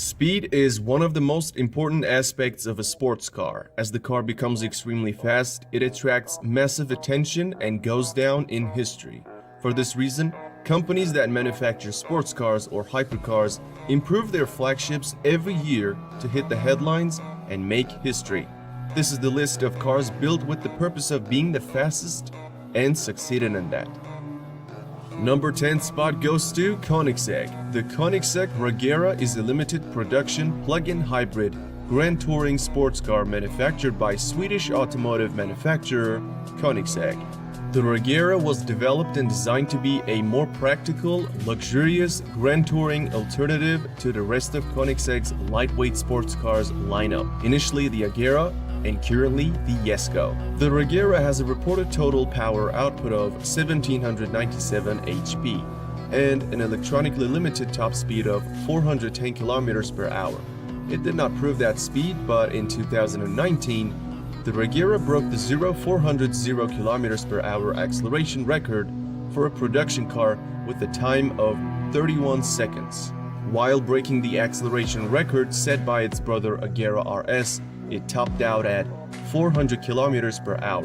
Speed is one of the most important aspects of a sports car. As the car becomes extremely fast, it attracts massive attention and goes down in history. For this reason, companies that manufacture sports cars or hypercars improve their flagships every year to hit the headlines and make history. This is the list of cars built with the purpose of being the fastest and succeeded in that. Number 10 spot goes to Koenigsegg. The Koenigsegg Regera is a limited production plug-in hybrid grand touring sports car manufactured by Swedish automotive manufacturer Koenigsegg. The Regera was developed and designed to be a more practical, luxurious grand touring alternative to the rest of Koenigsegg's lightweight sports cars lineup. Initially the Agera and currently the Jesko. The Regera has a reported total power output of 1797 HP and an electronically limited top speed of 410 km per hour. It did not prove that speed, but in 2019, the Regera broke the 0-400 km per hour acceleration record for a production car with a time of 31 seconds. While breaking the acceleration record set by its brother Agera RS, it topped out at 400 km per hour.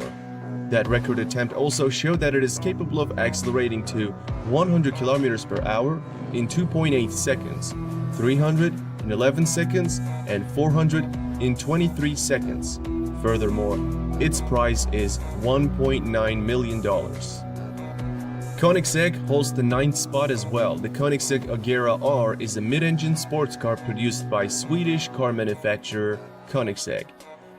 That record attempt also showed that it is capable of accelerating to 100 km per hour in 2.8 seconds, 300 in 11 seconds, and 400 in 23 seconds. Furthermore, its price is $1.9 million. Koenigsegg holds the 9th spot as well. The Koenigsegg Agera R is a mid-engine sports car produced by Swedish car manufacturer Koenigsegg.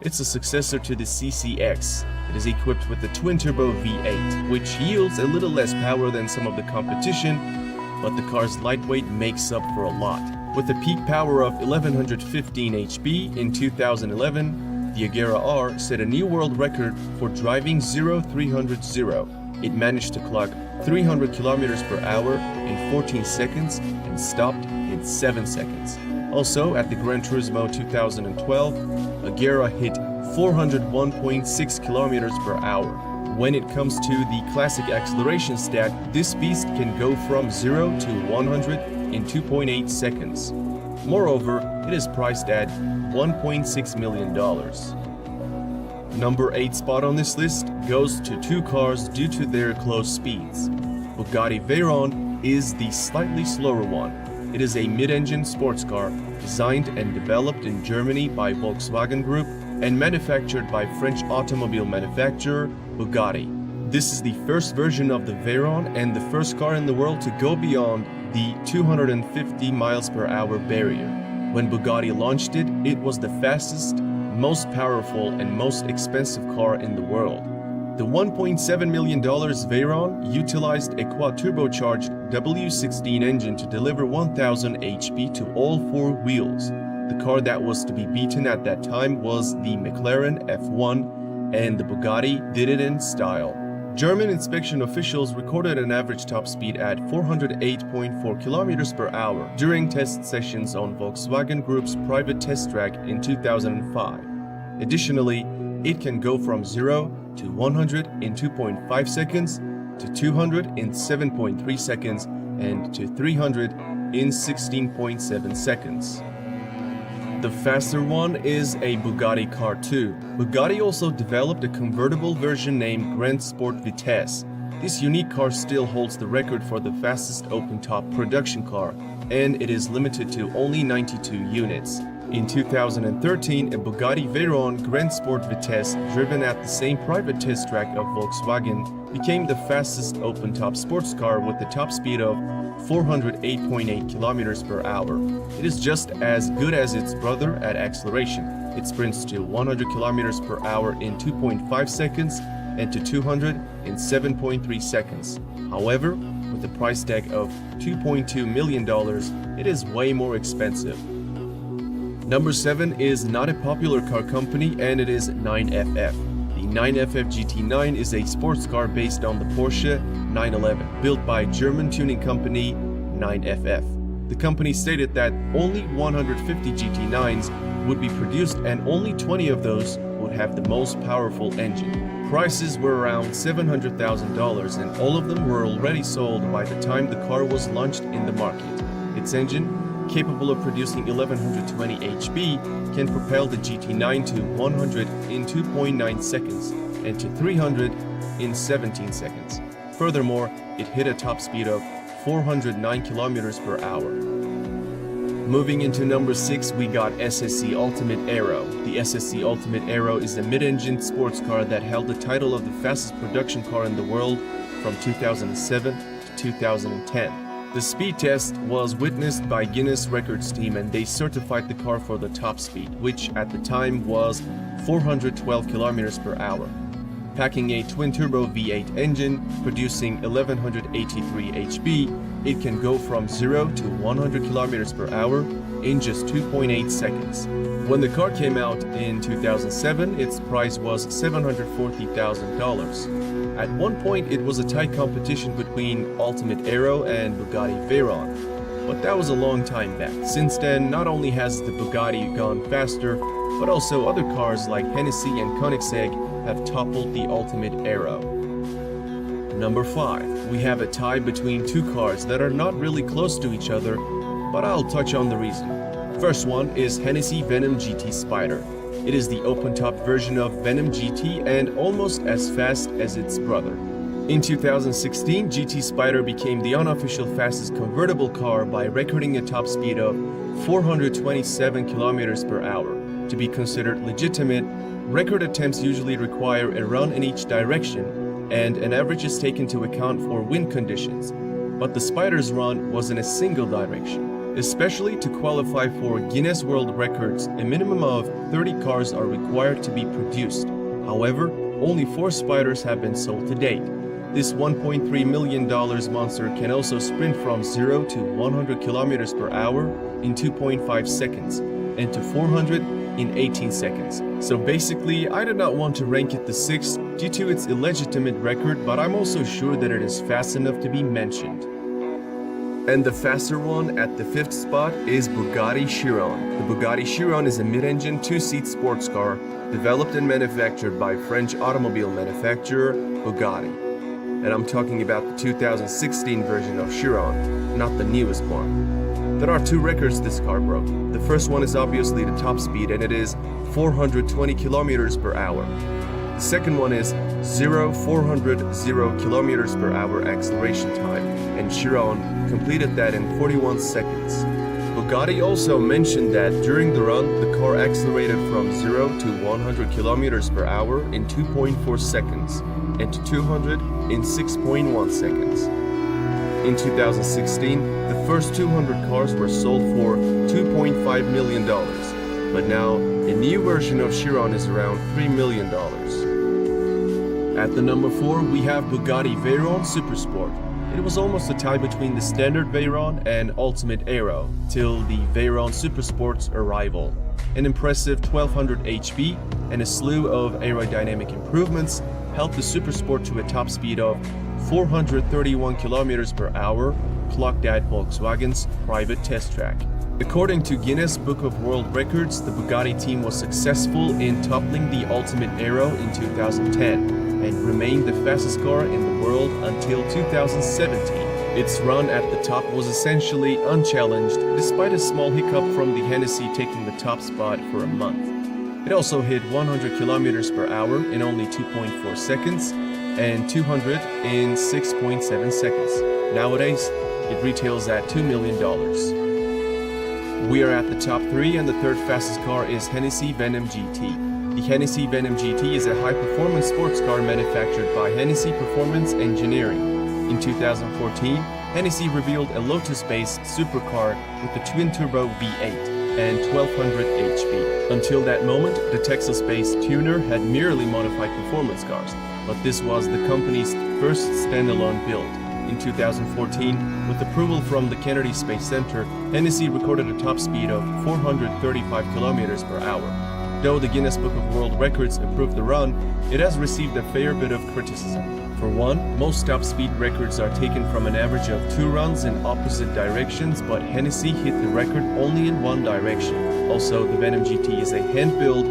It's a successor to the CCX. It is equipped with the twin-turbo V8, which yields a little less power than some of the competition, but the car's lightweight makes up for a lot. With a peak power of 1115 HP in 2011, the Agera R set a new world record for driving 0-300. It managed to clock 300 km per hour in 14 seconds and stopped in 7 seconds. Also, at the Gran Turismo 2012, Agera hit 401.6 km per hour. When it comes to the classic acceleration stat, this beast can go from 0 to 100 in 2.8 seconds. Moreover, it is priced at $1.6 million. Number 8 spot on this list goes to two cars due to their close speeds. Bugatti Veyron is the slightly slower one. It is a mid-engine sports car designed and developed in Germany by Volkswagen Group and manufactured by French automobile manufacturer Bugatti. This is the first version of the Veyron and the first car in the world to go beyond the 250 miles per hour barrier. When Bugatti launched it, it was the fastest, most powerful, and most expensive car in the world. The $1.7 million Veyron utilized a quad-turbocharged W16 engine to deliver 1000 HP to all four wheels. The car that was to be beaten at that time was the McLaren F1, and the Bugatti did it in style. German inspection officials recorded an average top speed at 408.4 km per hour during test sessions on Volkswagen Group's private test track in 2005. Additionally, it can go from 0 to 100 in 2.5 seconds, to 200 in 7.3 seconds, and to 300 in 16.7 seconds. The faster one is a Bugatti Car 2. Bugatti also developed a convertible version named Grand Sport Vitesse. This unique car still holds the record for the fastest open-top production car, and it is limited to only 92 units. In 2013, a Bugatti Veyron Grand Sport Vitesse, driven at the same private test track of Volkswagen, became the fastest open-top sports car with a top speed of 408.8 km per hour. It is just as good as its brother at acceleration. It sprints to 100 km per hour in 2.5 seconds and to 200 in 7.3 seconds. However, with a price tag of $2.2 million, it is way more expensive. Number 7 is not a popular car company, and it is 9FF. The 9FF GT9 is a sports car based on the Porsche 911, built by German tuning company 9FF. The company stated that only 150 GT9s would be produced and only 20 of those would have the most powerful engine. Prices were around $700,000 and all of them were already sold by the time the car was launched in the market. Its engine capable of producing 1120 HP, can propel the GT9 to 100 in 2.9 seconds and to 300 in 17 seconds. Furthermore, it hit a top speed of 409 km per hour. Moving into number 6, we got SSC Ultimate Aero. The SSC Ultimate Aero is a mid-engine sports car that held the title of the fastest production car in the world from 2007 to 2010. The speed test was witnessed by Guinness Records team, and they certified the car for the top speed, which at the time was 412 km per hour. Packing a twin-turbo V8 engine, producing 1183 HP, it can go from 0 to 100 km per hour in just 2.8 seconds. When the car came out in 2007, its price was $740,000. At one point, it was a tight competition between Ultimate Aero and Bugatti Veyron, but that was a long time back. Since then, not only has the Bugatti gone faster, but also other cars like Hennessy and Koenigsegg have toppled the Ultimate Aero. Number 5. We have a tie between two cars that are not really close to each other, but I'll touch on the reason. First one is Hennessy Venom GT Spider. It is the open-top version of Venom GT and almost as fast as its brother. In 2016, GT Spider became the unofficial fastest convertible car by recording a top speed of 427 km per hour. To be considered legitimate, record attempts usually require a run in each direction, and an average is taken into account for wind conditions. But the Spider's run was in a single direction. Especially to qualify for Guinness World Records, a minimum of 30 cars are required to be produced. However, only 4 Spiders have been sold to date. This $1.3 million monster can also sprint from 0 to 100 km per hour in 2.5 seconds and to 400 in 18 seconds. So basically, I do not want to rank it the 6th due to its illegitimate record, but I'm also sure that it is fast enough to be mentioned. And the faster one at the 5th spot is Bugatti Chiron. The Bugatti Chiron is a mid-engine 2-seat sports car developed and manufactured by French automobile manufacturer Bugatti. And I'm talking about the 2016 version of Chiron, not the newest one. There are 2 records this car broke. The first one is obviously the top speed, and it is 420 km per hour. The second one is 400 km per hour acceleration time, and Chiron completed that in 41 seconds. Bugatti also mentioned that during the run, the car accelerated from 0 to 100 km per hour in 2.4 seconds and to 200 in 6.1 seconds. In 2016, the first 200 cars were sold for $2.5 million, but now a new version of Chiron is around $3 million. At the number 4, we have Bugatti Veyron Supersport. It was almost a tie between the standard Veyron and Ultimate Aero till the Veyron Supersport's arrival. An impressive 1200 HP and a slew of aerodynamic improvements helped the Supersport to a top speed of 431 km per hour, clocked at Volkswagen's private test track. According to Guinness Book of World Records, the Bugatti team was successful in toppling the Ultimate Aero in 2010 and remained the fastest car in the world until 2017. Its run at the top was essentially unchallenged, despite a small hiccup from the Hennessy taking the top spot for a month. It also hit 100 km per hour in only 2.4 seconds and 200 in 6.7 seconds. Nowadays, it retails at $2 million. We are at the top 3, and the third fastest car is Hennessy Venom GT. The Hennessy Venom GT is a high-performance sports car manufactured by Hennessy Performance Engineering. In 2014, Hennessy revealed a Lotus-based supercar with a twin-turbo V8 and 1200 HP. Until that moment, the Texas-based tuner had merely modified performance cars, but this was the company's first standalone build. In 2014, with approval from the Kennedy Space Center, Hennessy recorded a top speed of 435 km per hour. Though the Guinness Book of World Records approved the run, it has received a fair bit of criticism. For one, most top speed records are taken from an average of 2 runs in opposite directions, but Hennessy hit the record only in one direction. Also, the Venom GT is a hand-built,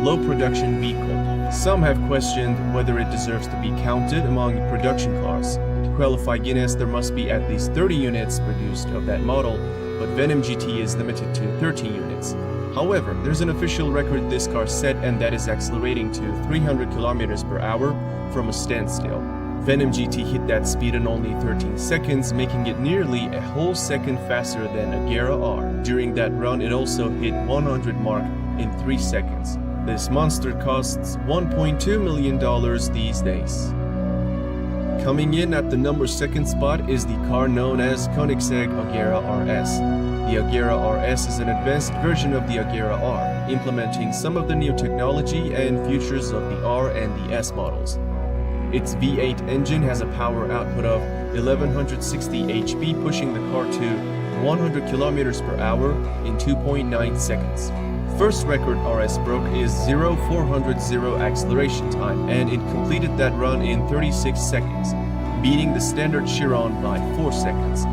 low-production vehicle. Some have questioned whether it deserves to be counted among production cars. To qualify Guinness, there must be at least 30 units produced of that model, but Venom GT is limited to 30 units. However, there's an official record this car set, and that is accelerating to 300 km per hour from a standstill. Venom GT hit that speed in only 13 seconds, making it nearly a whole second faster than Agera R. During that run, it also hit 100 mark in 3 seconds. This monster costs $1.2 million these days. Coming in at the number 2nd spot is the car known as Koenigsegg Agera RS. The Agera RS is an advanced version of the Agera R, implementing some of the new technology and features of the R and the S models. Its V8 engine has a power output of 1160 HP, pushing the car to 100 km per hour in 2.9 seconds. First record RS broke is 0-400 acceleration time, and it completed that run in 36 seconds, beating the standard Chiron by 4 seconds.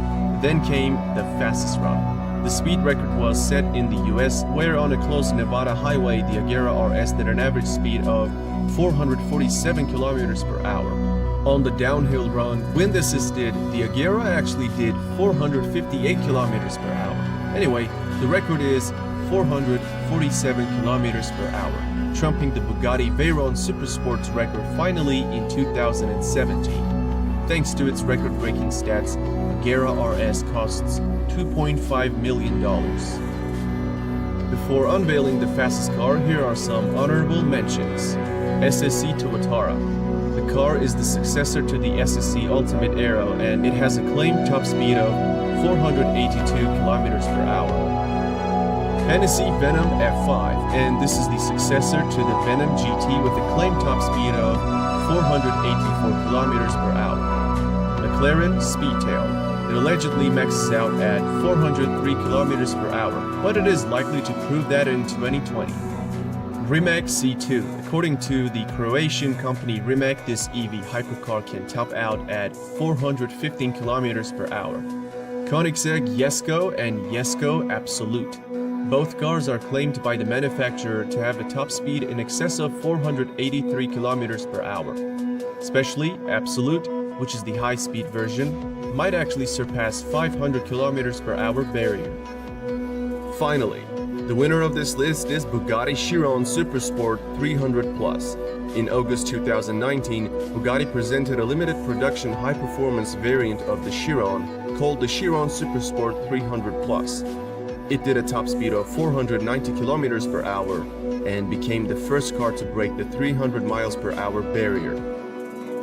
Then came the fastest run. The speed record was set in the US, where on a closed Nevada highway, the Agera RS did an average speed of 447 km per hour. On the downhill run, wind assisted, the Agera actually did 458 km per hour. Anyway, the record is 447 km per hour, trumping the Bugatti Veyron Supersport's record finally in 2017. Thanks to its record-breaking stats, Agera RS costs $2.5 million. Before unveiling the fastest car, here are some honorable mentions. SSC Tuatara. The car is the successor to the SSC Ultimate Aero, and it has a claimed top speed of 482 km per hour. Hennessy Venom F5, and this is the successor to the Venom GT with a claimed top speed of 484 km per hour. McLaren Speedtail. It allegedly maxes out at 403 km per hour, but it is likely to prove that in 2020. Rimac C2. According to the Croatian company Rimac, this EV hypercar can top out at 415 km per hour. Koenigsegg Jesko and Jesko Absolute. Both cars are claimed by the manufacturer to have a top speed in excess of 483 km per hour. Especially Absolute, which is the high-speed version, might actually surpass 500 km per hour barrier. Finally, the winner of this list is Bugatti Chiron Supersport 300 Plus. In August 2019, Bugatti presented a limited production high-performance variant of the Chiron called the Chiron Supersport 300 Plus. It did a top speed of 490 km per hour and became the first car to break the 300 miles per hour barrier.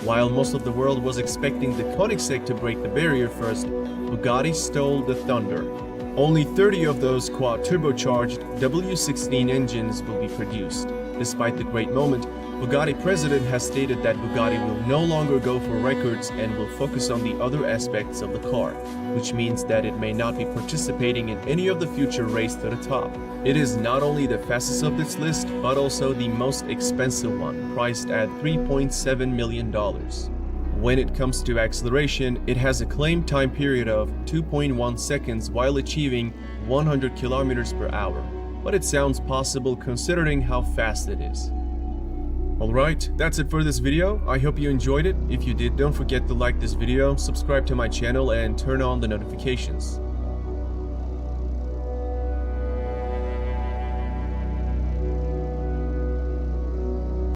While most of the world was expecting the Koenigsegg to break the barrier first, Bugatti stole the thunder. Only 30 of those quad-turbocharged W16 engines will be produced. Despite the great moment, Bugatti president has stated that Bugatti will no longer go for records and will focus on the other aspects of the car, which means that it may not be participating in any of the future race to the top. It is not only the fastest of this list, but also the most expensive one, priced at $3.7 million. When it comes to acceleration, it has a claimed time period of 2.1 seconds while achieving 100 km per hour. But it sounds possible considering how fast it is. Alright, that's it for this video. I hope you enjoyed it. If you did, don't forget to like this video, subscribe to my channel, and turn on the notifications.